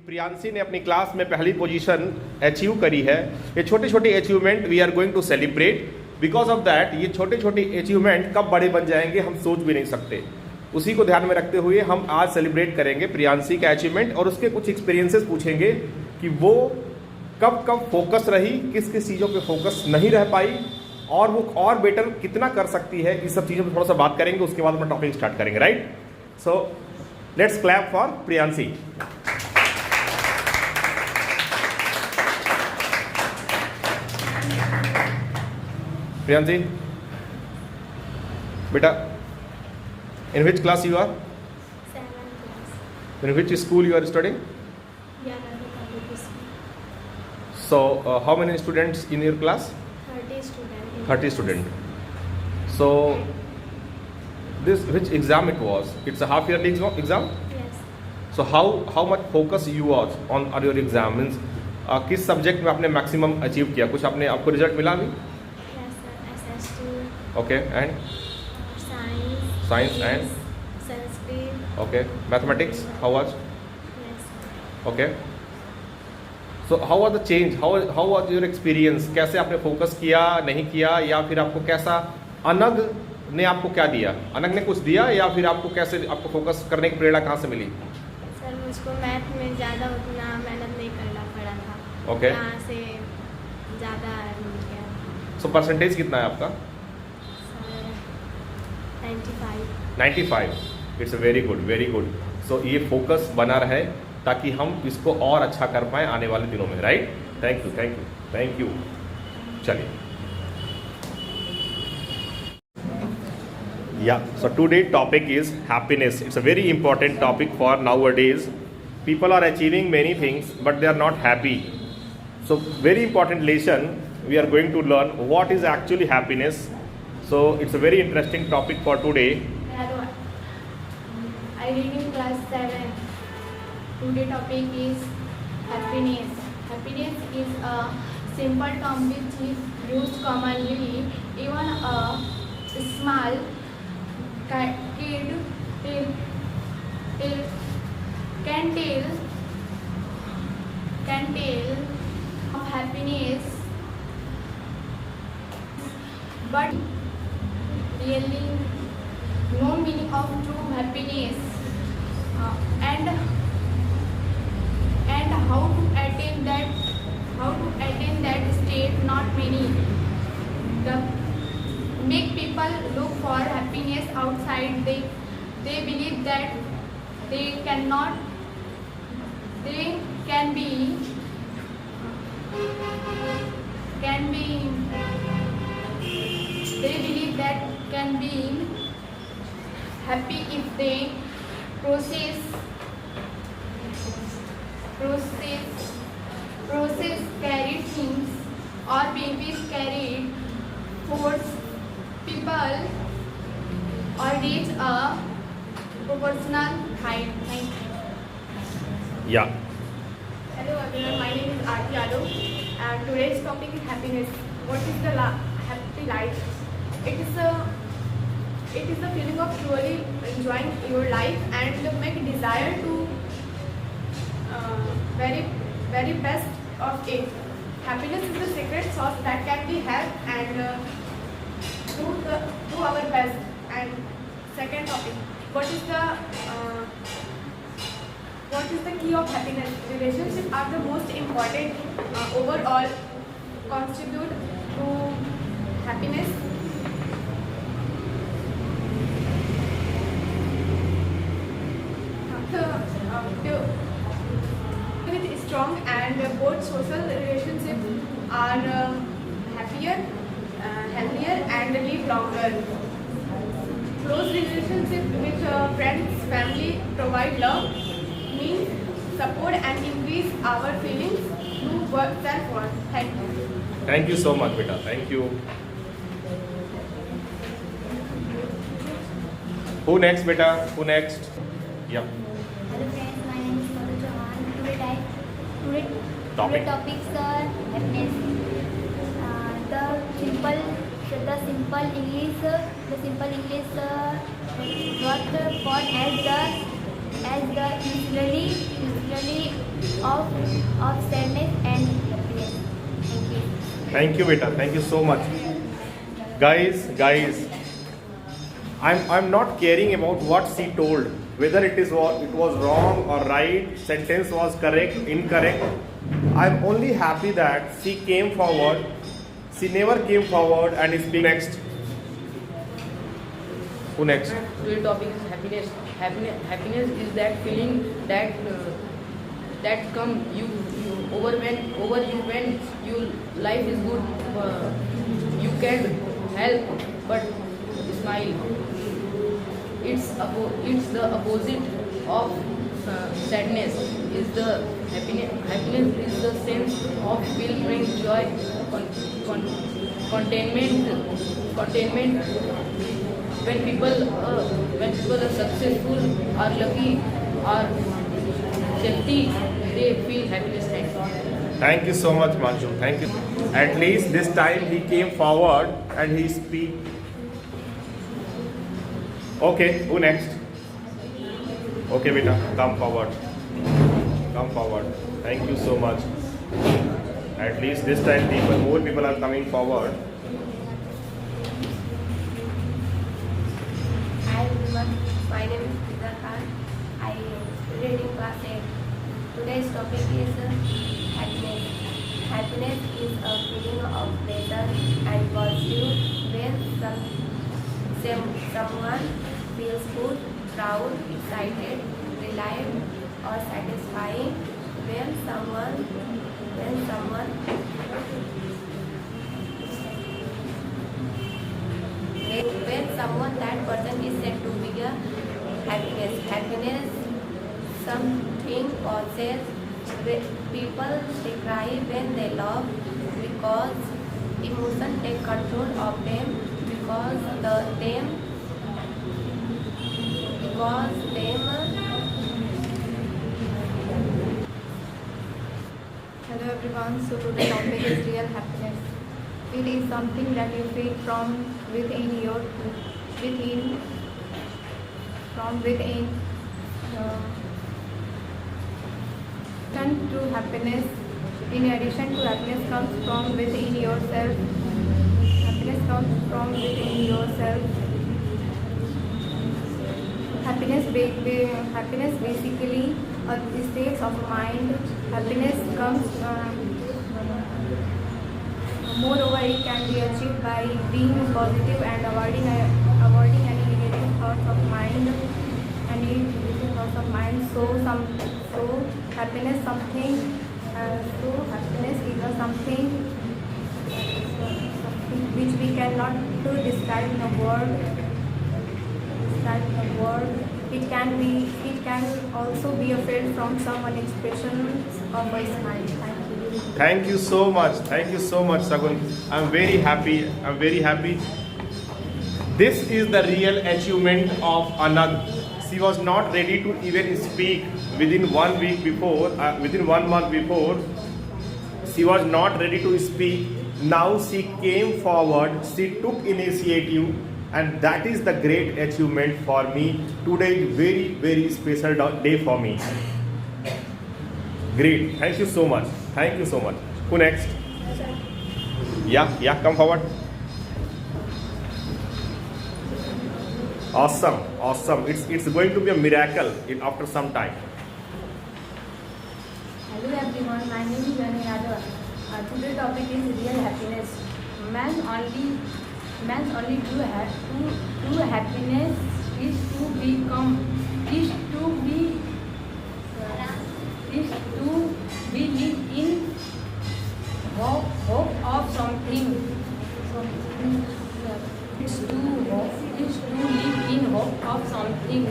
प्रियांशी ने अपनी क्लास में पहली पोजीशन अचीव करी है। ये छोटे छोटे achievement we are going to celebrate. Because of that ये छोटे छोटे अचीवमेंट कब बड़े बन जाएंगे हम सोच भी नहीं सकते। उसी को ध्यान में रखते हुए हम आज सेलिब्रेट करेंगे प्रियांशी का अचीवमेंट और उसके कुछ एक्सपीरियंसेस पूछेंगे कि वो कब कब फोकस रही, किस किस चीज़ों पे फोकस नहीं रह पाई और वो और बेटर कितना कर सकती है। इस सब चीज़ों पर थोड़ा सा बात करेंगे, उसके बाद अपना टॉपिक स्टार्ट करेंगे। Right, so let's clap for Priyanshi. Priyanshi बेटा, in which class you are? 7th class. In which school you are studying? Yagadi Public School. So how many students in your class? 30 students. 30 students. So this which exam it was? It's a half yearly exam. Yes. So how much focus you was on your exam? Means किस subject में आपने maximum achieve किया? कुछ आपको result मिला अभी? Yes, sir. SST. Okay, and Science. Science and? English, Sanskrit. okay, mathematics how was? Yes. Okay. So how was the change? How was your experience? कैसे आपने फोकस किया, नहीं किया, या फिर आपको कैसा अनग ने आपको क्या दिया? अनग ने कुछ दिया या फिर आपको कैसे आपको फोकस करने की प्रेरणा कहाँ से मिली? सर मुझको मैथ में ज़्यादा उतना मेहनत नहीं करना पड़ा था। Okay. यहाँ से ज़्यादा मिल गया। So परसेंटेज कितना है आपका? Sir 95. 95. It's very good, very good. So ये फोकस बना रहे ताकि हम इसको और अच्छा कर पाएँ आने वाले दिनों में। Right, thank you thank you thank you. चलिए, yeah, so today topic is happiness. It's a very important topic for nowadays. People are achieving many things but they are not happy. So very important lesson we are going to learn what is actually happiness. So it's a very interesting topic for today. Hello, I read in class 7. Today topic is happiness. Happiness is a simple term which is used commonly. Even a small kid can tell of happiness, but really no meaning of true happiness, and how to attain that state. Not many make people look for happiness outside. They believe that they can be they believe that can be happy if they process carried things or babies carried force people or reach a proportional height. Thank you. Yeah. Hello everyone, my name is Aarti Yadav and today's topic is happiness. What is the happy life? It is the feeling of truly enjoying your life and make desire to very best of it. Happiness is the secret sauce that can be had and do our best. And second topic, what is the key of happiness? Relationships are the most important overall contribute to happiness. With strong and both social relationships are happier, healthier and live longer. Close relationships with friends, family provide love, means support and increase our feelings through self-worth. Thank you. Thank you so much, beta. Thank you. Who next, beta? Who next? Yeah. Hello friends, my name is Madhu Chauhan. Today Topic. topics are happiness. The simple English what called as the usually of sadness and happiness. Thank you. Thank you, beta. Thank you so much. Guys, I'm not caring about what she told, whether it was wrong or right, sentence was correct, incorrect. I'm only happy that she came forward. She never came forward and is being next. Who next? Today's topic is happiness. Happiness is that feeling that that come you over you when your life is good. You can help but smile. It's the opposite of sadness. Is the happiness is the sense of will bring joy, contentment. When people are successful, are lucky, are healthy, they feel happiness and joy. Thank you so much, Manju. Thank you. At least this time he came forward and he speak. Okay, who next? Okay, beta, come forward. Come forward. Thank you so much. At least this time more people are coming forward. Hi everyone, my name is Pita Khan. I read in class 8. Today's topic is happiness. Happiness is a feeling of pleasure and positive when someone feels good, proud, excited, relieved, or satisfying. When someone that person is said to be a happiness. Happiness something causes people to cry when they love because emotion take control of them Hello everyone, so today's topic is real happiness. It is something that you feel from within. To happiness. In addition to happiness comes from within yourself. Happiness comes from within yourself. Happiness basically a state of mind. Happiness comes. Moreover, it can be achieved by being positive and avoiding any negative thoughts of mind. So happiness is something which we cannot describe in a word. It can also be a felt from someone expression of a smile. Thank you. Thank you so much. Thank you so much, Sagun. I'm very happy. This is the real achievement of Anag. She was not ready to even speak within 1 week before, within 1 month before. She was not ready to speak. Now she came forward, she took initiative, and that is the great achievement for me. Today is very, very special day for me. Great. Thank you so much. Thank you so much. Who next? Yeah, come forward. Awesome. It's going to be a miracle after some time. Hello everyone, my name is Rani Yadav. Today's topic is real happiness. Man's only true happiness is to live in hope of something. Is to live in hope of something.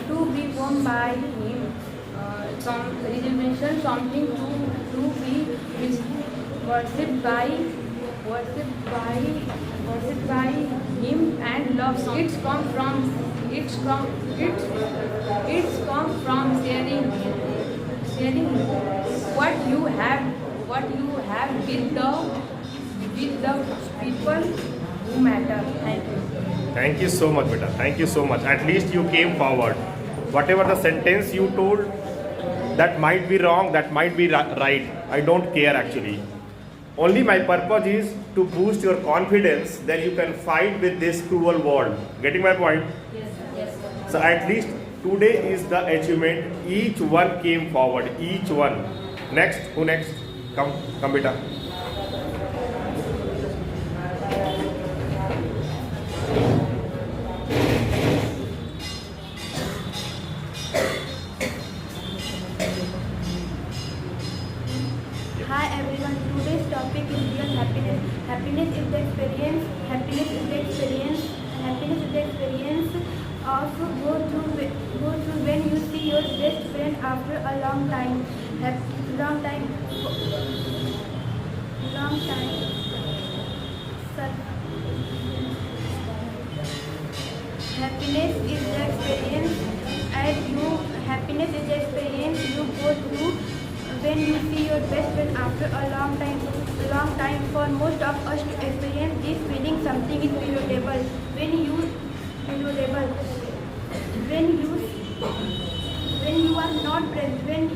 To be won by him. Some reservation, something to be worshipped by him and love. It's come from sharing what you have with the people who matter. Thank you. Thank you so much, beta. Thank you so much. At least you came forward. whatever the sentence you told, that might be wrong, that might be right. I don't care actually. Only my purpose is to boost your confidence, then you can fight with this cruel world. Getting my point? Yes. So at least today is the achievement. Each one came forward. Each one. Next. Who next? Come beta. Hi everyone, today's topic is real happiness. Happiness is the experience of go through when you see your best friend after a long time. Sir. Happiness is the experience you go through when you see your best friend after a long time. For most of us to experience this feeling, something is valuable. When you are not present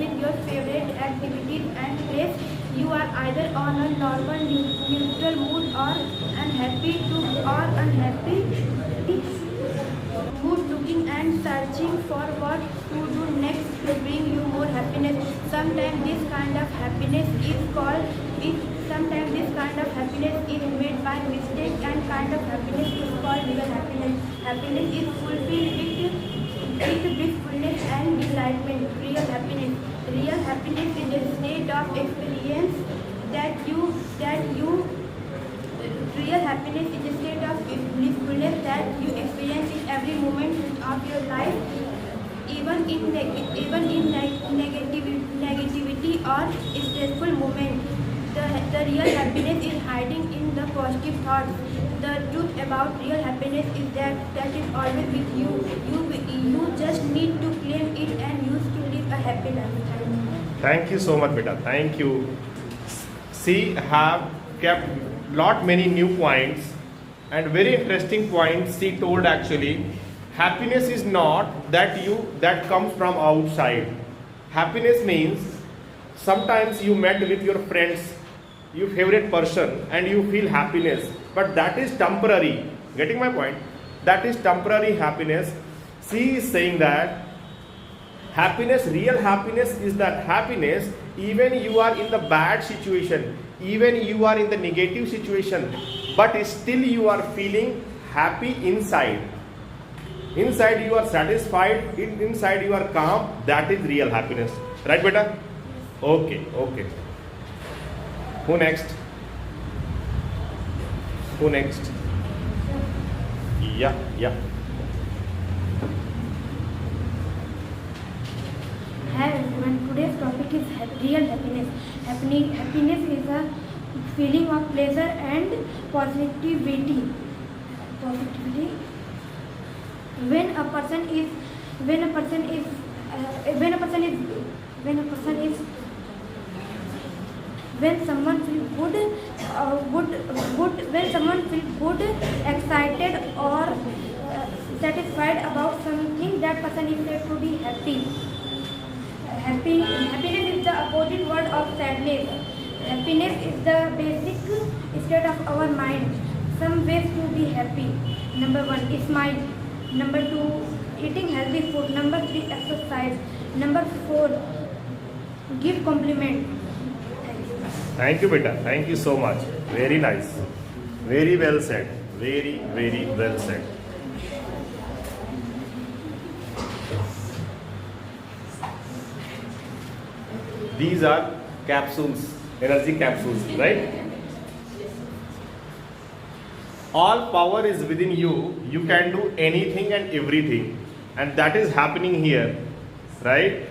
with your favorite activities and place, you are either on a normal neutral mood or unhappy mood, looking and searching for what to do next to bring you more happiness. Sometimes this kind of happiness is made by mistake, and kind of happiness is called real happiness. Happiness is fulfilled with blissfulness and delightment. Real happiness is a state of experience Real happiness is a state of blissfulness that you experience in every moment of your life, even in negativity or stressful moment. The real happiness is hiding in the positive thoughts. The truth about real happiness is that is always with you. You just need to claim it and use to live a happy life. Thank you so much, beta. Thank you. See, have kept many new points and very interesting points she told actually. Happiness is not that comes from outside. Happiness means sometimes you met with your friends, your favorite person, and you feel happiness, but that is temporary. Getting my point? That is temporary happiness. She is saying that real happiness is that happiness even you are in the bad situation, even you are in the negative situation, but still you are feeling happy inside. Inside you are satisfied, inside you are calm. That is real happiness. Right, beta? Okay. Who next? Yeah. Hi everyone, today's topic is real happiness. Happiness is a feeling of pleasure and positivity. When someone feels good, excited or satisfied about something, that person is said to be happy. Happiness is the opposite word of sadness. Happiness is the basic state of our mind. Some ways to be happy. Number 1, smile. Number 2, eating healthy food. Number 3, exercise. Number 4, give compliment. Thank you, beta. Thank you so much. Very nice. Very well said. Very, very well said. These are capsules, energy capsules, right? All power is within you. You can do anything and everything. And that is happening here, right?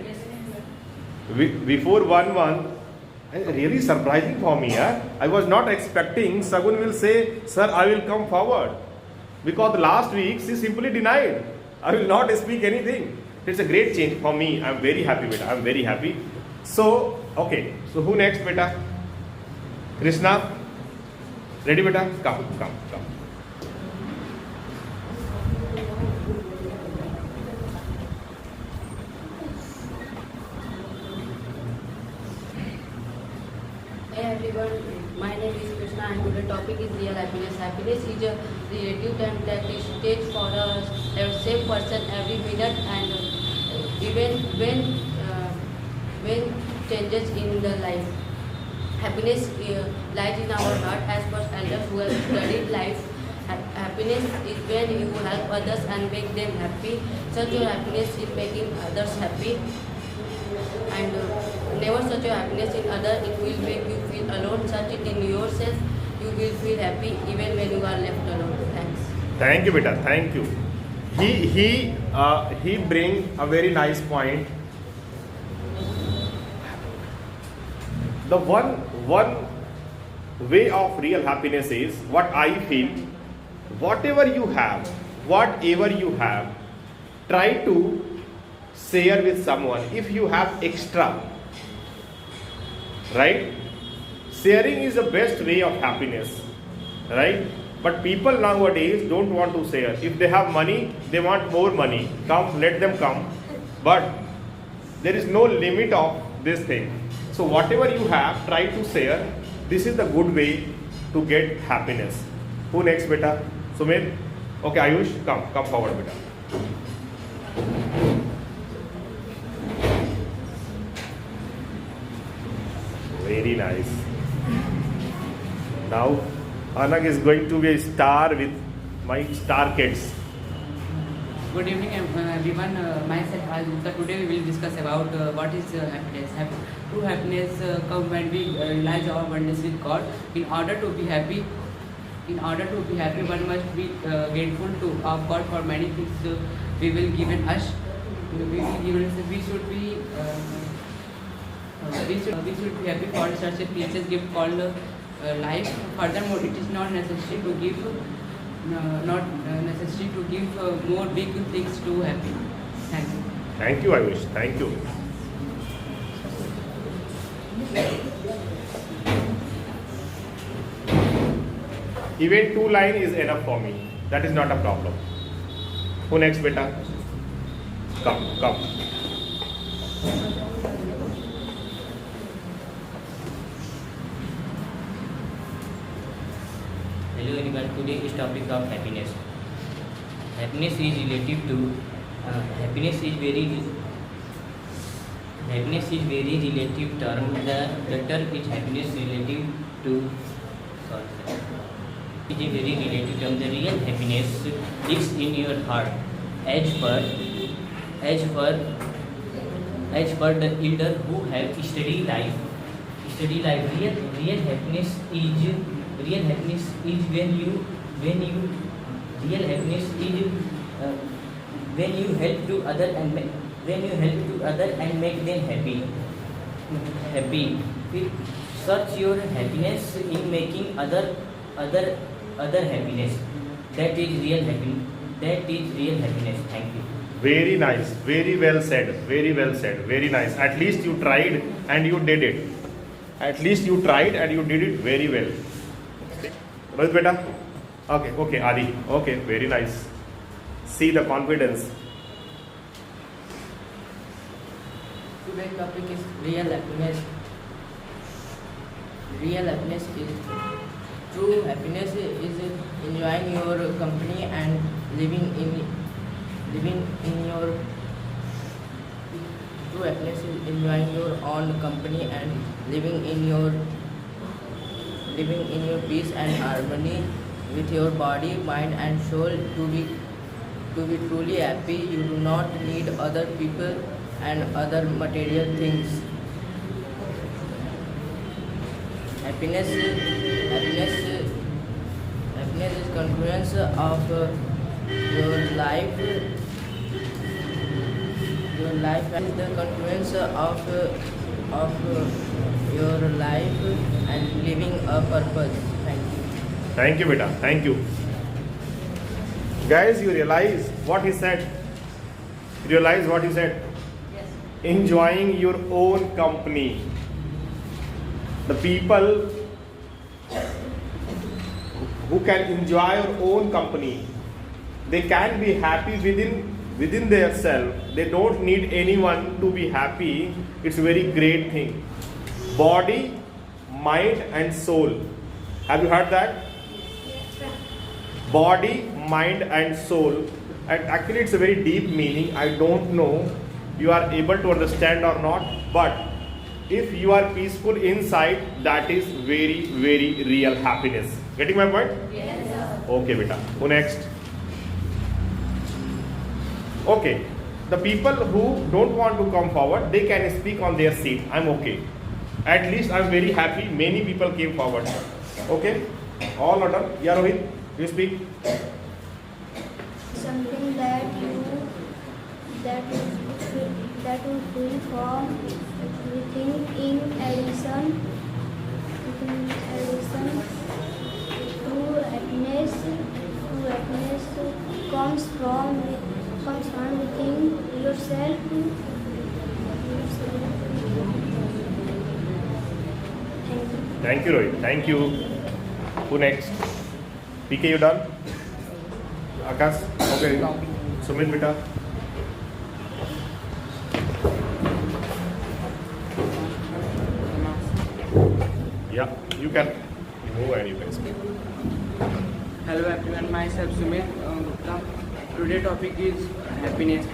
Before 1-1, really surprising for me. I was not expecting Sagun will say, sir, I will come forward. Because last week she simply denied. I will not speak anything. It's a great change for me. I'm very happy, beta. I'm very happy. So, okay. So who next, beta? Krishna? Ready, beta? Come. everyone. My name is Krishna and today's topic is real happiness. Happiness is a relative term that is stage for a same person every minute and even when changes in the life. Happiness lies in our heart as per elders who have studied life. Happiness is when you help others and make them happy. Such your happiness is making others happy. And never search your happiness in others, it will make you feel alone. Search it in yourself, you will feel happy even when you are left alone. Thanks. Thank you, beta. Thank you. He bring a very nice point. The one way of real happiness is what I feel. Whatever you have, try to share with someone. If you have extra, right? Sharing is the best way of happiness, right? But people nowadays don't want to share. If they have money, they want more money. Come, let them come. But there is no limit of this thing. So whatever you have, try to share. This is the good way to get happiness. Who next, beta? Sumit? Okay, Ayush, come forward, beta. Very nice. Now, Anag is going to be a star with my star kids. Good evening, everyone. Myself Gupta. Today we will discuss about what is happiness. True happiness comes when we realize our oneness with God. In order to be happy, one must be grateful to of God for many things we will given us. We should be happy for such a precious gift called life. Furthermore, it is not necessary to give more big things to happy. Thank you. Thank you, Ayush. Thank you. Even 2 lines is enough for me. That is not a problem. Who next, beta? Come. Hello everyone, today's topic of happiness. Happiness is relative to happiness is very relative term. The term is happiness relative to is a very relative term. The real happiness lives in your heart. As per the elder who have studied life. Real happiness is when you help to other and make them happy. Search your happiness in making other happiness. That is real happiness. Thank you. Very nice. Very well said. Very nice. At least you tried and you did it. Very well. Rohit beta? Okay, Adi. Okay, very nice. See the confidence. Today's topic is real happiness. Real happiness is true happiness is enjoying your company and living in your true happiness is enjoying your own company and living in your peace and harmony with your body, mind and soul. To be truly happy, you do not need other people and other material things. Happiness is confluence of your life. Your life is the confluence of your life and living a purpose. Thank you. Thank you, beta. Thank you. Guys, you realize what he said? Yes. Enjoying your own company. The people who can enjoy your own company, they can be happy within their self. They don't need anyone to be happy. It's a very great thing. Body, mind and soul. Have you heard that? Body, mind and soul. And actually it's a very deep meaning. I don't know you are able to understand or not, but if you are peaceful inside, that is very, very real happiness. Getting my point? Yes, sir. Okay, beta. Who next? Okay. The people who don't want to come forward, they can speak on their seat. I'm okay. At least I'm very happy. Many people came forward. Okay? All are done. Yeah, Rohit, you speak. Something that you feel from within in addition to happiness comes from within yourself. Thank Thank you. you, Rohit. Thank you. Who next? PK, you done? Akash? Okay. Sumit, beta. Yeah, you can move and you can speak. Hello everyone, myself Sumit Gupta. Today topic is happiness.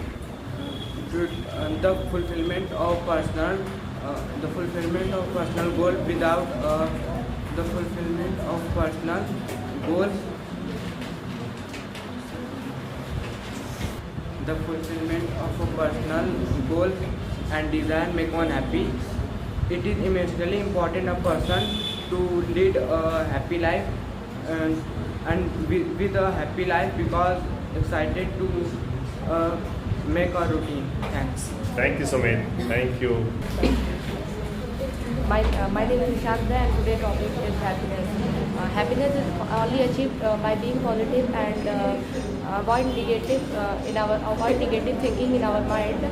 The fulfillment of personal goal without the fulfillment of personal goals. The fulfillment of a personal goal and desire make one happy. It is immensely important a person to lead a happy life and with a happy life because excited to make a routine. Thanks. Thank you, Sumit. Thank you. My name is Ishakda and today's topic is happiness. Happiness is only achieved by being positive and avoid negative thinking in our mind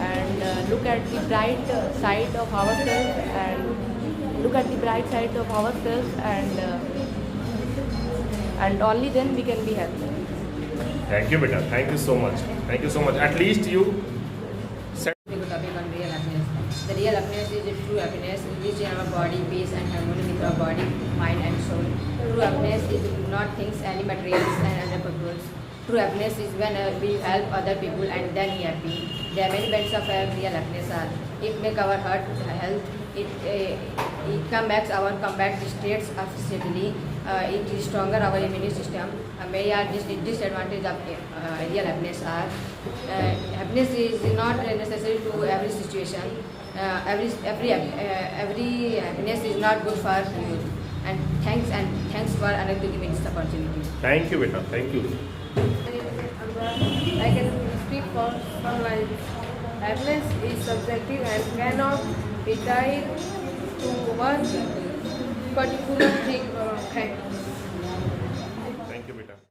and look at the bright side of ourselves and only then we can be happy. Thank you, beta. Thank you so much. Thank you so much. At least you said. Topic on real happiness. The real happiness is a true happiness which in our body, peace and harmony with our body, mind and soul. True happiness is not things, any materials and other purposes. True happiness is when we help other people and then we happy. There are many benefits of real happiness. It make our heart health. It combats our combat states steadily. It is stronger our immune system. Many are disadvantage of real happiness are. Happiness is not necessary to every situation. Every happiness is not good for you. And thanks for another giving me this opportunity. Thank you, beta. Thank you. I can speak for my happiness is subjective and cannot be tied to one particular thing or fact.